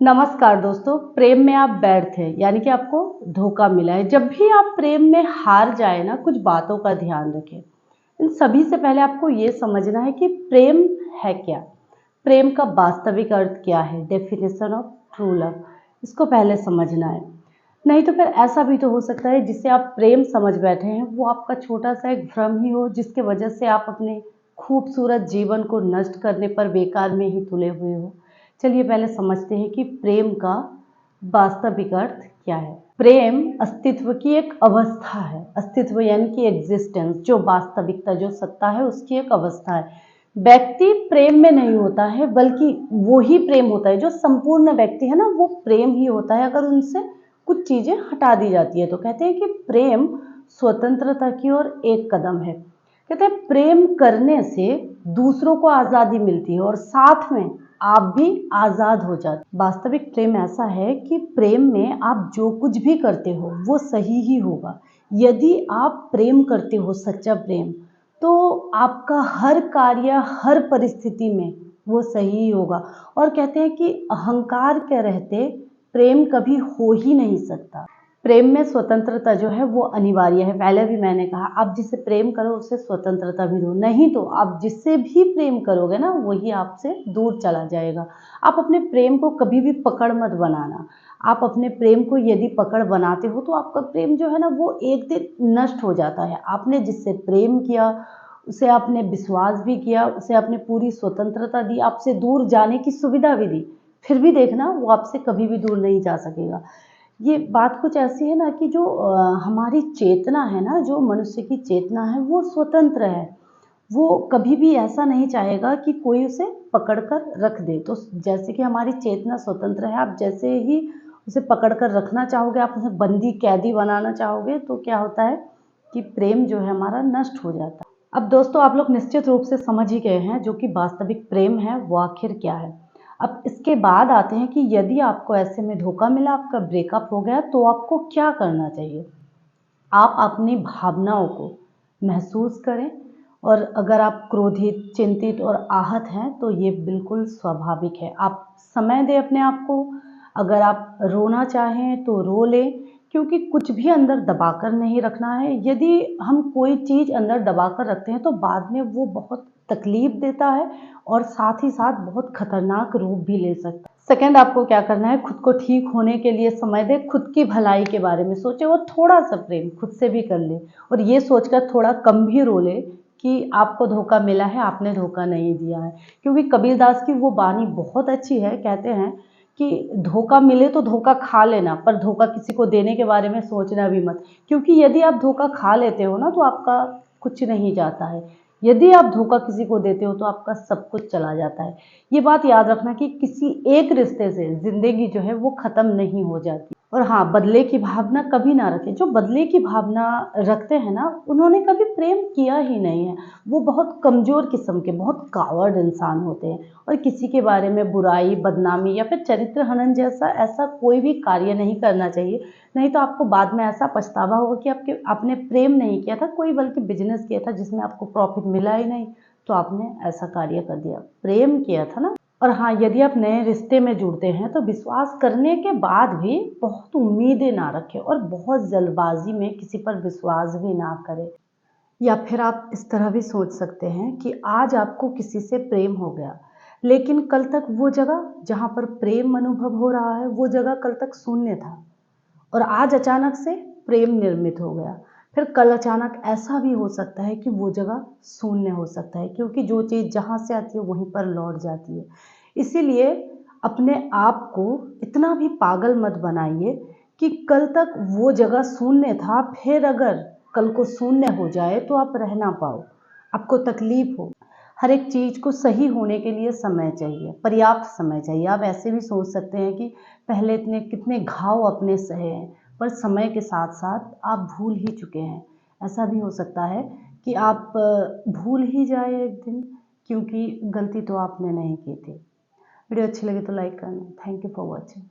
नमस्कार दोस्तों, प्रेम में आप व्यर्थ हैं यानी कि आपको धोखा मिला है। जब भी आप प्रेम में हार जाए ना, कुछ बातों का ध्यान रखें। इन सभी से पहले आपको ये समझना है कि प्रेम है क्या, प्रेम का वास्तविक अर्थ क्या है, डेफिनेशन ऑफ ट्रू लव, इसको पहले समझना है। नहीं तो फिर ऐसा भी तो हो सकता है जिससे आप प्रेम समझ बैठे हैं वो आपका छोटा सा एक भ्रम ही हो, जिसके वजह से आप अपने खूबसूरत जीवन को नष्ट करने पर बेकार में ही तुले हुए हो। चलिए पहले समझते हैं कि प्रेम का वास्तविक अर्थ क्या है। प्रेम अस्तित्व की एक अवस्था है। अस्तित्व यानी कि एग्जिस्टेंस, जो वास्तविकता, जो सत्ता है, उसकी एक अवस्था है। व्यक्ति प्रेम में नहीं होता है, बल्कि वो ही प्रेम होता है। जो संपूर्ण व्यक्ति है ना, वो प्रेम ही होता है अगर उनसे कुछ चीजें हटा दी जाती है। तो कहते हैं कि प्रेम स्वतंत्रता की ओर एक कदम है। कहते हैं प्रेम करने से दूसरों को आज़ादी मिलती है और साथ में आप भी आज़ाद हो जाते। वास्तविक प्रेम ऐसा है कि प्रेम में आप जो कुछ भी करते हो वो सही ही होगा। यदि आप प्रेम करते हो, सच्चा प्रेम, तो आपका हर कार्य, हर परिस्थिति में वो सही ही होगा। और कहते हैं कि अहंकार के रहते प्रेम कभी हो ही नहीं सकता। प्रेम में स्वतंत्रता जो है वो अनिवार्य है। पहले भी मैंने कहा, आप जिससे प्रेम करो उसे स्वतंत्रता भी दो, नहीं तो आप जिससे भी प्रेम करोगे ना वही आपसे दूर चला जाएगा। आप अपने प्रेम को कभी भी पकड़ मत बनाना। आप अपने प्रेम को यदि पकड़ बनाते हो तो आपका प्रेम जो है ना वो एक दिन नष्ट हो जाता है। आपने जिससे प्रेम किया, उसे आपने विश्वास भी किया, उसे आपने पूरी स्वतंत्रता दी, आपसे दूर जाने की सुविधा भी दी, फिर भी देखना वो आपसे कभी भी दूर नहीं जा सकेगा। ये बात कुछ ऐसी है ना कि जो हमारी चेतना है ना, जो मनुष्य की चेतना है वो स्वतंत्र है। वो कभी भी ऐसा नहीं चाहेगा कि कोई उसे पकड़ कर रख दे। तो जैसे कि हमारी चेतना स्वतंत्र है, आप जैसे ही उसे पकड़ कर रखना चाहोगे, आप उसे बंदी कैदी बनाना चाहोगे, तो क्या होता है कि प्रेम जो है हमारा नष्ट हो जाता है। अब दोस्तों, आप लोग निश्चित रूप से समझ ही गए हैं जो कि वास्तविक प्रेम है वो आखिर क्या है। अब इसके बाद आते हैं कि यदि आपको ऐसे में धोखा मिला, आपका ब्रेकअप हो गया, तो आपको क्या करना चाहिए। आप अपनी भावनाओं को महसूस करें, और अगर आप क्रोधित, चिंतित और आहत हैं तो ये बिल्कुल स्वाभाविक है। आप समय दें अपने आप को। अगर आप रोना चाहें तो रो लें, क्योंकि कुछ भी अंदर दबाकर नहीं रखना है। यदि हम कोई चीज़ अंदर दबाकर रखते हैं तो बाद में वो बहुत तकलीफ देता है और साथ ही साथ बहुत खतरनाक रूप भी ले सकता है। सेकंड, आपको क्या करना है, खुद को ठीक होने के लिए समय दें, खुद की भलाई के बारे में सोचें और थोड़ा सा प्रेम खुद से भी कर ले। और ये सोचकर थोड़ा कम भी रो ले कि आपको धोखा मिला है, आपने धोखा नहीं दिया है। क्योंकि कबीरदास की वो वाणी बहुत अच्छी है, कहते हैं कि धोखा मिले तो धोखा खा लेना, पर धोखा किसी को देने के बारे में सोचना भी मत। क्योंकि यदि आप धोखा खा लेते हो ना तो आपका कुछ नहीं जाता है। यदि आप धोखा किसी को देते हो तो आपका सब कुछ चला जाता है। ये बात याद रखना कि किसी एक रिश्ते से जिंदगी जो है वो खत्म नहीं हो जाती। और हाँ, बदले की भावना कभी ना रखें। जो बदले की भावना रखते हैं ना, उन्होंने कभी प्रेम किया ही नहीं है। वो बहुत कमज़ोर किस्म के, बहुत कावर्ड इंसान होते हैं और किसी के बारे में बुराई, बदनामी या फिर चरित्र हनन जैसा ऐसा कोई भी कार्य नहीं करना चाहिए। नहीं तो आपको बाद में ऐसा पछतावा होगा कि आपने प्रेम नहीं किया था, कोई बल्कि बिजनेस किया था जिसमें आपको प्रॉफिट मिला ही नहीं, तो आपने ऐसा कार्य कर दिया। प्रेम किया था ना। और हाँ, यदि आप नए रिश्ते में जुड़ते हैं तो विश्वास करने के बाद भी बहुत उम्मीदें ना रखें और बहुत जल्दबाजी में किसी पर विश्वास भी ना करें। या फिर आप इस तरह भी सोच सकते हैं कि आज आपको किसी से प्रेम हो गया, लेकिन कल तक वो जगह जहाँ पर प्रेम अनुभव हो रहा है वो जगह कल तक शून्य था, और आज अचानक से प्रेम निर्मित हो गया। फिर कल अचानक ऐसा भी हो सकता है कि वो जगह शून्य हो सकता है, क्योंकि जो चीज़ जहाँ से आती है वहीं पर लौट जाती है। इसीलिए अपने आप को इतना भी पागल मत बनाइए कि कल तक वो जगह शून्य था, फिर अगर कल को शून्य हो जाए तो आप रह ना पाओ, आपको तकलीफ हो। हर एक चीज़ को सही होने के लिए समय चाहिए, पर्याप्त समय चाहिए। आप ऐसे भी सोच सकते हैं कि पहले इतने कितने घाव अपने सहे हैं, पर समय के साथ साथ आप भूल ही चुके हैं। ऐसा भी हो सकता है कि आप भूल ही जाए एक दिन, क्योंकि गलती तो आपने नहीं की थी। वीडियो अच्छी लगी तो लाइक करना। Thank you for watching.